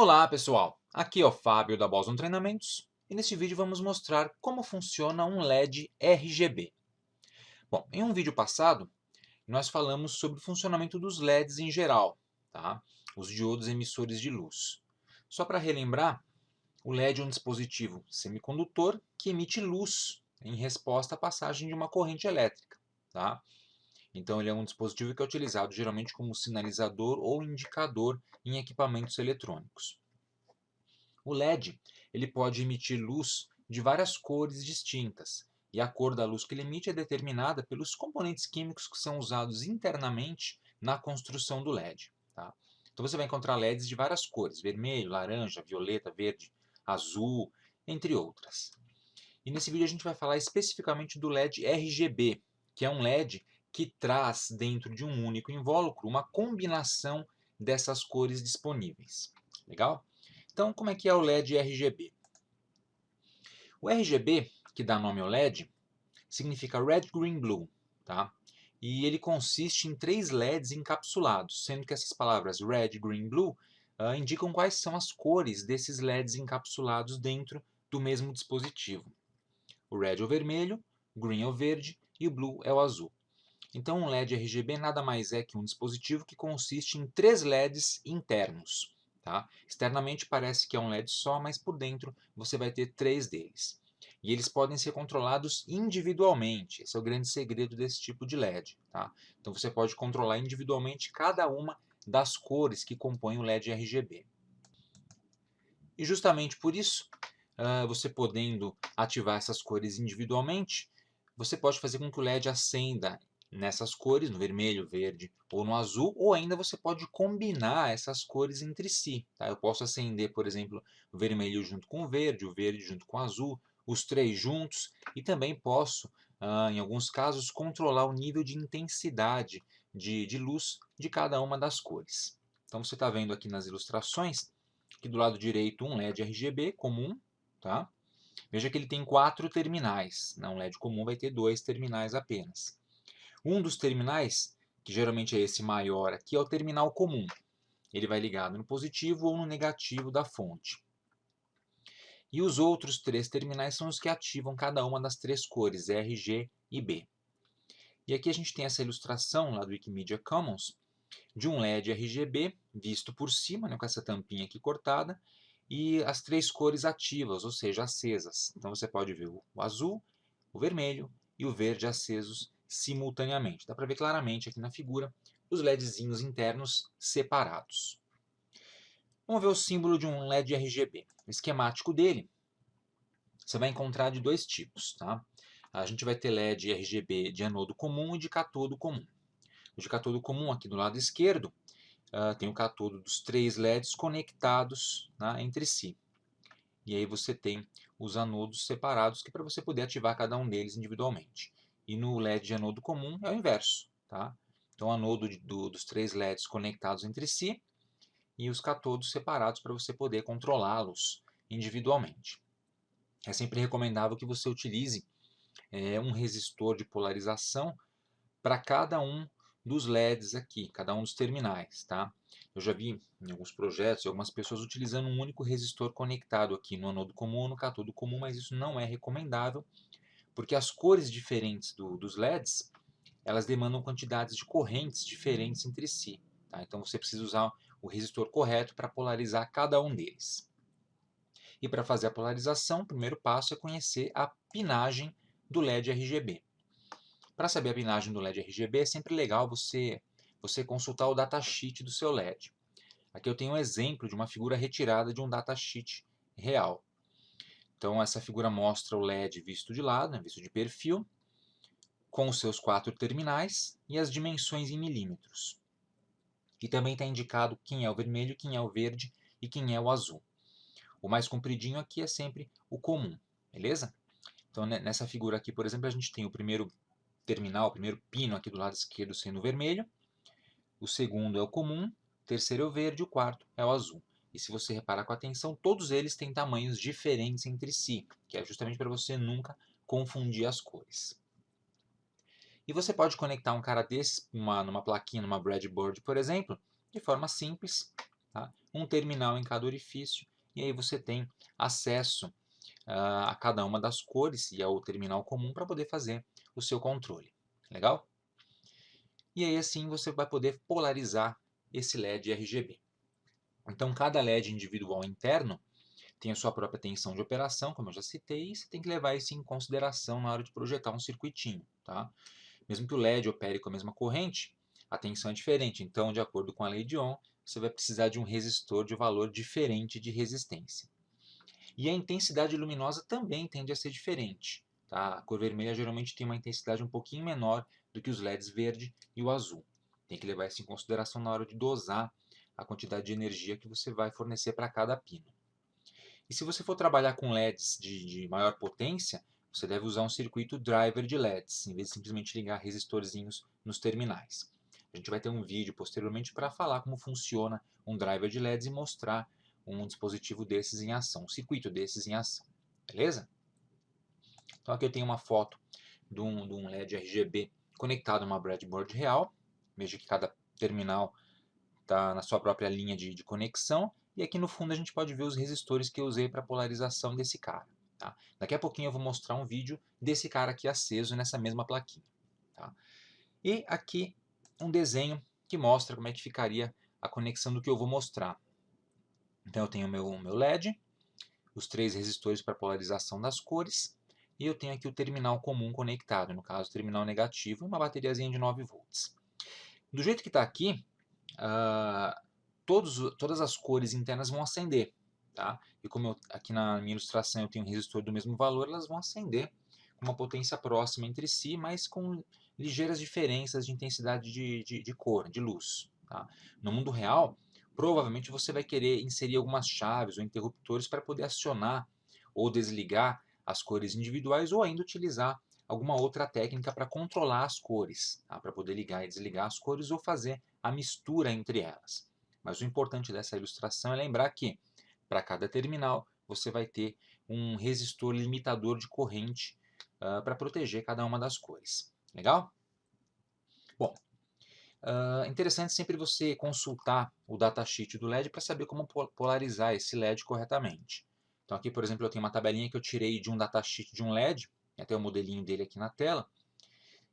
Olá pessoal, aqui é o Fábio da Boson Treinamentos e neste vídeo vamos mostrar como funciona um LED RGB. Bom, em um vídeo passado nós falamos sobre o funcionamento dos LEDs em geral, tá? Os diodos emissores de luz. Só para relembrar, o LED é um dispositivo semicondutor que emite luz em resposta à passagem de uma corrente elétrica, tá? Então ele é um dispositivo que é utilizado geralmente como sinalizador ou indicador em equipamentos eletrônicos. O LED ele pode emitir luz de várias cores distintas, e a cor da luz que ele emite é determinada pelos componentes químicos que são usados internamente na construção do LED. Tá? Então você vai encontrar LEDs de várias cores, vermelho, laranja, violeta, verde, azul, entre outras. E nesse vídeo a gente vai falar especificamente do LED RGB, que é um LED que traz dentro de um único invólucro uma combinação dessas cores disponíveis. Legal? Então, como é que é o LED RGB? O RGB, que dá nome ao LED, significa Red, Green, Blue, tá? E ele consiste em 3 LEDs encapsulados, sendo que essas palavras Red, Green, Blue indicam quais são as cores desses LEDs encapsulados dentro do mesmo dispositivo. O Red é o vermelho, o Green é o verde e o Blue é o azul. Então, um LED RGB nada mais é que um dispositivo que consiste em 3 LEDs internos. Tá? Externamente parece que é um LED só, mas por dentro você vai ter 3 deles. E eles podem ser controlados individualmente. Esse é o grande segredo desse tipo de LED. Tá? Então você pode controlar individualmente cada uma das cores que compõem o LED RGB. E justamente por isso, você podendo ativar essas cores individualmente, você pode fazer com que o LED acenda nessas cores, no vermelho, verde ou no azul, ou ainda você pode combinar essas cores entre si. Tá? Eu posso acender, por exemplo, o vermelho junto com o verde junto com o azul, os 3 juntos, e também posso, em alguns casos, controlar o nível de intensidade de luz de cada uma das cores. Então você está vendo aqui nas ilustrações que do lado direito um LED RGB comum, tá? Veja que ele tem 4 terminais. Um LED comum vai ter 2 terminais apenas. Um dos terminais, que geralmente é esse maior aqui, é o terminal comum. Ele vai ligado no positivo ou no negativo da fonte. E os outros 3 terminais são os que ativam cada uma das 3 cores, R, G e B. E aqui a gente tem essa ilustração lá do Wikimedia Commons de um LED RGB visto por cima, né, com essa tampinha aqui cortada, e as 3 cores ativas, ou seja, acesas. Então você pode ver o azul, o vermelho e o verde acesos simultaneamente. Dá para ver claramente aqui na figura os LEDzinhos internos separados. Vamos ver o símbolo de um LED RGB. O esquemático dele você vai encontrar de 2 tipos. Tá? A gente vai ter LED RGB de anodo comum e de catodo comum. O de catodo comum aqui do lado esquerdo tem o catodo dos 3 LEDs conectados, né, entre si. E aí você tem os anodos separados, que é para você poder ativar cada um deles individualmente. E no LED de anodo comum é o inverso. Tá? Então o anodo dos 3 LEDs conectados entre si e os catodos separados para você poder controlá-los individualmente. É sempre recomendável que você utilize um resistor de polarização para cada um dos LEDs aqui, cada um dos terminais. Tá? Eu já vi em alguns projetos algumas pessoas utilizando um único resistor conectado aqui no anodo comum ou no catodo comum, mas isso não é recomendável, porque as cores diferentes dos LEDs elas demandam quantidades de correntes diferentes entre si. Tá? Então você precisa usar o resistor correto para polarizar cada um deles. E para fazer a polarização, o primeiro passo é conhecer a pinagem do LED RGB. Para saber a pinagem do LED RGB é sempre legal você consultar o datasheet do seu LED. Aqui eu tenho um exemplo de uma figura retirada de um datasheet real. Então essa figura mostra o LED visto de lado, né, visto de perfil, com os seus 4 terminais e as dimensões em milímetros. E também está indicado quem é o vermelho, quem é o verde e quem é o azul. O mais compridinho aqui é sempre o comum, beleza? Então nessa figura aqui, por exemplo, a gente tem o primeiro terminal, o primeiro pino aqui do lado esquerdo sendo o vermelho, o segundo é o comum, o terceiro é o verde, o quarto é o azul. E se você reparar com atenção, todos eles têm tamanhos diferentes entre si, que é justamente para você nunca confundir as cores. E você pode conectar um cara desse numa plaquinha, numa breadboard, por exemplo, de forma simples. tá? Um terminal em cada orifício, e aí você tem acesso a cada uma das cores e ao terminal comum para poder fazer o seu controle. Legal? E aí assim você vai poder polarizar esse LED RGB. Então cada LED individual interno tem a sua própria tensão de operação, como eu já citei, e você tem que levar isso em consideração na hora de projetar um circuitinho. Tá? Mesmo que o LED opere com a mesma corrente, a tensão é diferente. Então, de acordo com a lei de Ohm, você vai precisar de um resistor de valor diferente de resistência. E a intensidade luminosa também tende a ser diferente. Tá? A cor vermelha geralmente tem uma intensidade um pouquinho menor do que os LEDs verde e o azul. Tem que levar isso em consideração na hora de dosar a quantidade de energia que você vai fornecer para cada pino. E se você for trabalhar com LEDs de maior potência, você deve usar um circuito driver de LEDs, em vez de simplesmente ligar resistorzinhos nos terminais. A gente vai ter um vídeo posteriormente para falar como funciona um driver de LEDs e mostrar um dispositivo desses em ação, um circuito desses em ação. Beleza? Então aqui eu tenho uma foto de um LED RGB conectado a uma breadboard real. Veja que cada terminal está na sua própria linha de conexão. E aqui no fundo a gente pode ver os resistores que eu usei para polarização desse cara. Tá? Daqui a pouquinho eu vou mostrar um vídeo desse cara aqui aceso nessa mesma plaquinha. Tá? E aqui um desenho que mostra como é que ficaria a conexão do que eu vou mostrar. Então eu tenho o meu LED, os 3 resistores para polarização das cores, e eu tenho aqui o terminal comum conectado, no caso o terminal negativo, e uma bateriazinha de 9 volts. Do jeito que está aqui, todas as cores internas vão acender. Tá? E como aqui na minha ilustração eu tenho um resistor do mesmo valor, elas vão acender com uma potência próxima entre si, mas com ligeiras diferenças de intensidade de cor, de luz. Tá? No mundo real, provavelmente você vai querer inserir algumas chaves ou interruptores para poder acionar ou desligar as cores individuais, ou ainda utilizar alguma outra técnica para controlar as cores, tá? Para poder ligar e desligar as cores ou fazer a mistura entre elas. Mas o importante dessa ilustração é lembrar que, para cada terminal, você vai ter um resistor limitador de corrente para proteger cada uma das cores. Legal? Bom, é interessante sempre você consultar o datasheet do LED para saber como polarizar esse LED corretamente. Então aqui, por exemplo, eu tenho uma tabelinha que eu tirei de um datasheet de um LED, até o modelinho dele aqui na tela,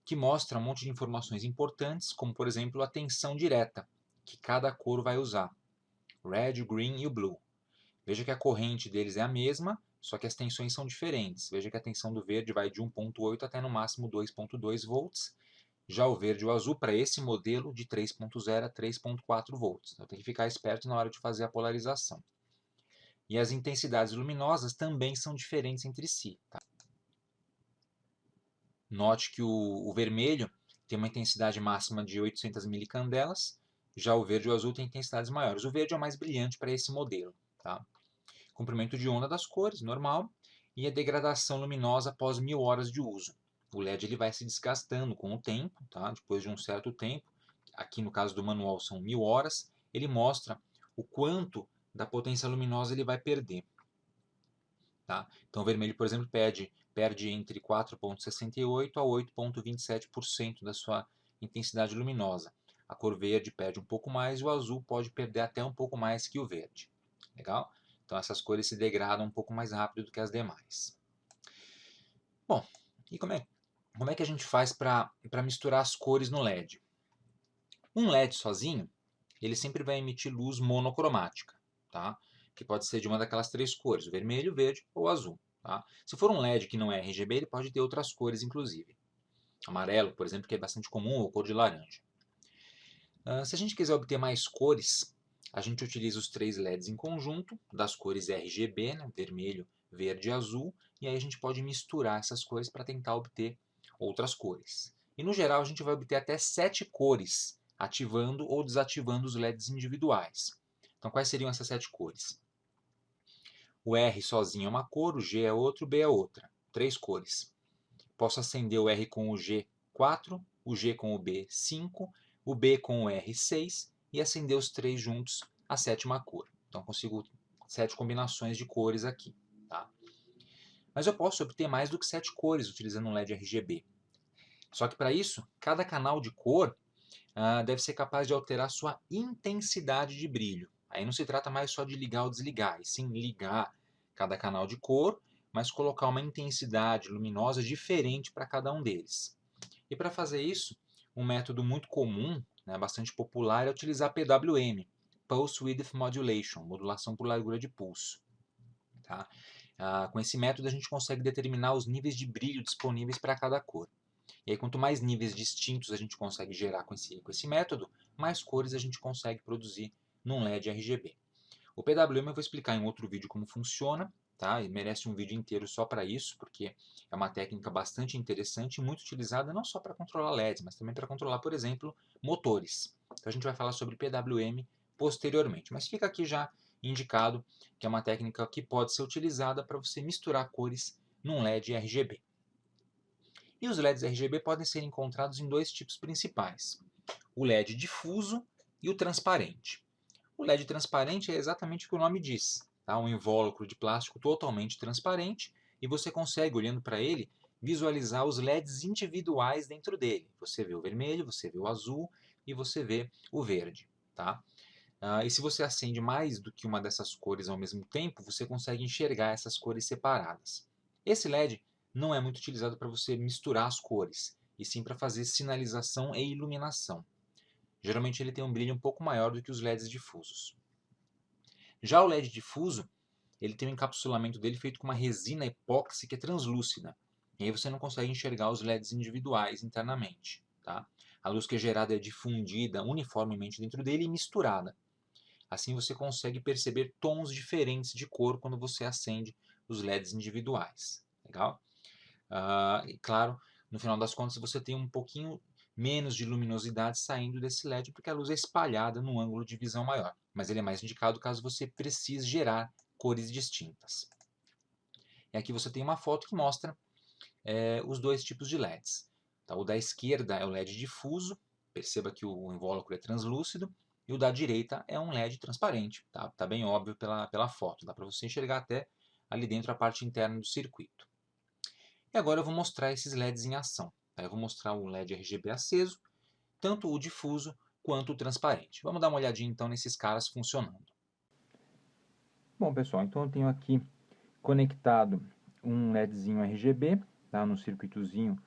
que mostra um monte de informações importantes, como por exemplo a tensão direta que cada cor vai usar. Red, o green e o blue. Veja que a corrente deles é a mesma, só que as tensões são diferentes. Veja que a tensão do verde vai de 1.8 até no máximo 2.2 volts. Já o verde e o azul, para esse modelo, de 3.0 a 3.4 volts. Então tem que ficar esperto na hora de fazer a polarização. E as intensidades luminosas também são diferentes entre si. Tá? Note que o vermelho tem uma intensidade máxima de 800 milicandelas, já o verde e o azul têm intensidades maiores. O verde é o mais brilhante para esse modelo. Tá? Comprimento de onda das cores, normal, e a degradação luminosa após 1000 horas de uso. O LED ele vai se desgastando com o tempo, tá? Depois de um certo tempo, aqui no caso do manual são 1000 horas, ele mostra o quanto da potência luminosa ele vai perder. Tá? Então o vermelho, por exemplo, perde entre 4,68% a 8,27% da sua intensidade luminosa. A cor verde perde um pouco mais e o azul pode perder até um pouco mais que o verde. Legal? Então essas cores se degradam um pouco mais rápido do que as demais. Bom, e como é que a gente faz para misturar as cores no LED? Um LED sozinho, ele sempre vai emitir luz monocromática, tá? Que pode ser de uma daquelas 3 cores, o vermelho, o verde ou o azul. Tá? Se for um LED que não é RGB, ele pode ter outras cores, inclusive. Amarelo, por exemplo, que é bastante comum, ou cor de laranja. Se a gente quiser obter mais cores, a gente utiliza os 3 LEDs em conjunto, das cores RGB, né, vermelho, verde e azul, e aí a gente pode misturar essas cores para tentar obter outras cores. E no geral a gente vai obter até 7 cores, ativando ou desativando os LEDs individuais. Então quais seriam essas 7 cores? O R sozinho é uma cor, o G é outra, o B é outra. 3 cores. Posso acender o R com o G 4, o G com o B 5, o B com o R 6 e acender os 3 juntos a 7ª cor. Então consigo 7 combinações de cores aqui. Tá? Mas eu posso obter mais do que 7 cores utilizando um LED RGB. Só que para isso, cada canal de cor deve ser capaz de alterar sua intensidade de brilho. Aí não se trata mais só de ligar ou desligar, e sim ligar cada canal de cor, mas colocar uma intensidade luminosa diferente para cada um deles. E para fazer isso, um método muito comum, né, bastante popular, é utilizar PWM, Pulse Width Modulation, modulação por largura de pulso. Tá? Com esse método a gente consegue determinar os níveis de brilho disponíveis para cada cor. E aí, quanto mais níveis distintos a gente consegue gerar com esse método, mais cores a gente consegue produzir num LED RGB. O PWM eu vou explicar em outro vídeo como funciona, tá? E merece um vídeo inteiro só para isso, porque é uma técnica bastante interessante e muito utilizada não só para controlar LEDs, mas também para controlar, por exemplo, motores. Então a gente vai falar sobre PWM posteriormente, mas fica aqui já indicado que é uma técnica que pode ser utilizada para você misturar cores num LED RGB. E os LEDs RGB podem ser encontrados em dois tipos principais: o LED difuso e o transparente. O LED transparente é exatamente o que o nome diz, tá? Um invólucro de plástico totalmente transparente e você consegue, olhando para ele, visualizar os LEDs individuais dentro dele. Você vê o vermelho, você vê o azul e você vê o verde. Tá? E se você acende mais do que uma dessas cores ao mesmo tempo, você consegue enxergar essas cores separadas. Esse LED não é muito utilizado para você misturar as cores, e sim para fazer sinalização e iluminação. Geralmente ele tem um brilho um pouco maior do que os LEDs difusos. Já o LED difuso, ele tem um encapsulamento dele feito com uma resina epóxi que é translúcida. E aí você não consegue enxergar os LEDs individuais internamente. Tá? A luz que é gerada é difundida uniformemente dentro dele e misturada. Assim você consegue perceber tons diferentes de cor quando você acende os LEDs individuais. Legal? E claro, no final das contas você tem um pouquinho menos de luminosidade saindo desse LED porque a luz é espalhada num ângulo de visão maior. Mas ele é mais indicado caso você precise gerar cores distintas. E aqui você tem uma foto que mostra os dois tipos de LEDs. Tá? O da esquerda é o LED difuso, perceba que o invólucro é translúcido, e o da direita é um LED transparente. Tá bem óbvio pela foto, dá para você enxergar até ali dentro a parte interna do circuito. E agora eu vou mostrar esses LEDs em ação. Tá? Eu vou mostrar o LED RGB aceso, tanto o difuso quanto o transparente. Vamos dar uma olhadinha então nesses caras funcionando. Bom, pessoal, então eu tenho aqui conectado um LEDzinho RGB, tá, no circuitozinho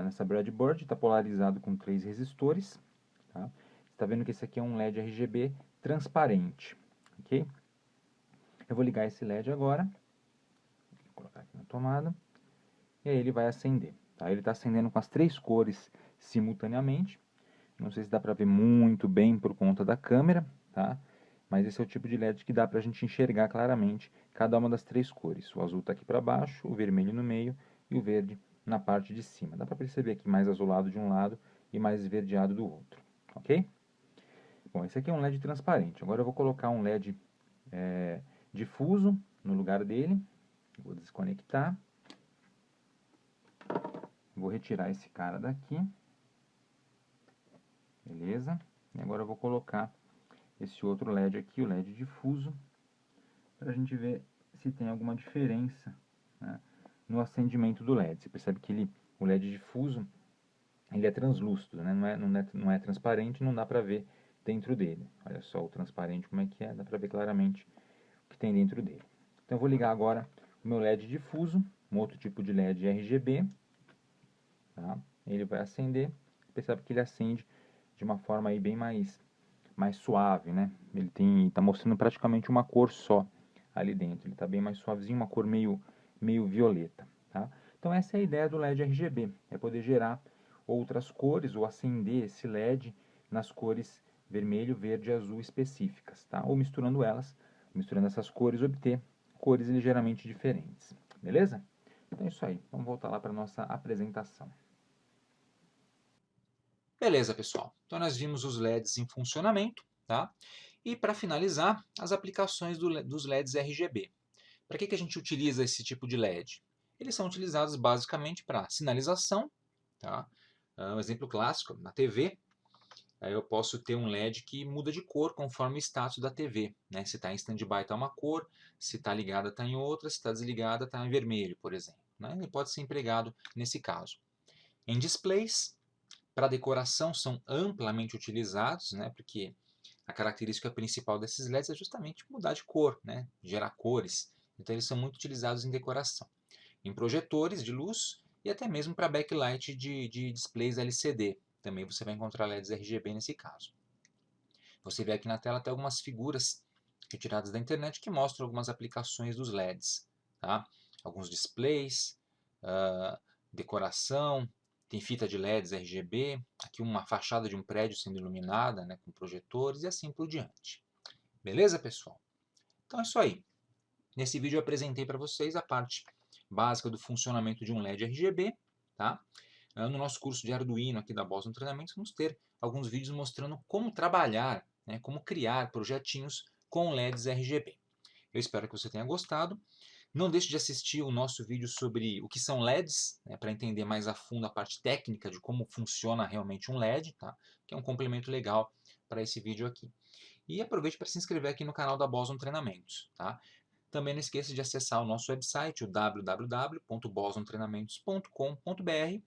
nessa breadboard, está polarizado com 3 resistores. Tá? Você está vendo que esse aqui é um LED RGB transparente, ok? Eu vou ligar esse LED agora, vou colocar aqui na tomada, e aí ele vai acender. Tá? Ele está acendendo com as 3 cores simultaneamente. Não sei se dá para ver muito bem por conta da câmera, tá? Mas esse é o tipo de LED que dá para a gente enxergar claramente cada uma das 3 cores. O azul está aqui para baixo, o vermelho no meio e o verde na parte de cima. Dá para perceber aqui mais azulado de um lado e mais esverdeado do outro, ok? Bom, esse aqui é um LED transparente. Agora eu vou colocar um LED difuso no lugar dele. Vou desconectar. Vou retirar esse cara daqui. Beleza? E agora eu vou colocar esse outro LED aqui, o LED difuso, para a gente ver se tem alguma diferença, né, no acendimento do LED. Você percebe que o LED difuso ele é translúcido, né? Não é transparente, não dá para ver dentro dele. Olha só o transparente como é que é, dá para ver claramente o que tem dentro dele. Então eu vou ligar agora o meu LED difuso, um outro tipo de LED RGB. Tá? Ele vai acender, percebe que ele acende de uma forma aí bem mais suave, né? Ele está mostrando praticamente uma cor só ali dentro. Ele está bem mais suavezinho, uma cor meio violeta, tá? Então essa é a ideia do LED RGB, é poder gerar outras cores ou acender esse LED nas cores vermelho, verde e azul específicas, tá? Ou misturando essas cores, obter cores ligeiramente diferentes, beleza? Então é isso aí, vamos voltar lá para a nossa apresentação. Beleza, pessoal. Então nós vimos os LEDs em funcionamento, tá? E para finalizar, as aplicações dos LEDs RGB. Para que a gente utiliza esse tipo de LED? Eles são utilizados basicamente para sinalização, tá? Um exemplo clássico, na TV, aí eu posso ter um LED que muda de cor conforme o status da TV. Né? Se está em standby está uma cor, se está ligada está em outra, se está desligada está em vermelho, por exemplo. Né? Ele pode ser empregado nesse caso. Em displays, para decoração são amplamente utilizados, né? Porque A característica principal desses LEDs é justamente mudar de cor, né? Gerar cores. Então eles são muito utilizados em decoração, em projetores de luz e até mesmo para backlight de displays LCD. Também você vai encontrar LEDs RGB nesse caso. Você vê aqui na tela até algumas figuras retiradas da internet que mostram algumas aplicações dos LEDs. Tá? Alguns displays, decoração, tem fita de LEDs RGB, aqui uma fachada de um prédio sendo iluminada, né, com projetores e assim por diante. Beleza, pessoal? Então é isso aí. Nesse vídeo eu apresentei para vocês a parte básica do funcionamento de um LED RGB. Tá? No nosso curso de Arduino aqui da Boston Treinamentos, vamos ter alguns vídeos mostrando como trabalhar, né, como criar projetinhos com LEDs RGB. Eu espero que você tenha gostado. Não deixe de assistir o nosso vídeo sobre o que são LEDs, né, para entender mais a fundo a parte técnica de como funciona realmente um LED, tá? Que é um complemento legal para esse vídeo aqui. E aproveite para se inscrever aqui no canal da Boston Treinamentos. Tá? Também não esqueça de acessar o nosso website, o www.bostontreinamentos.com.br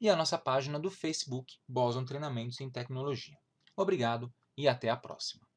e a nossa página do Facebook, Boston Treinamentos em Tecnologia. Obrigado e até a próxima!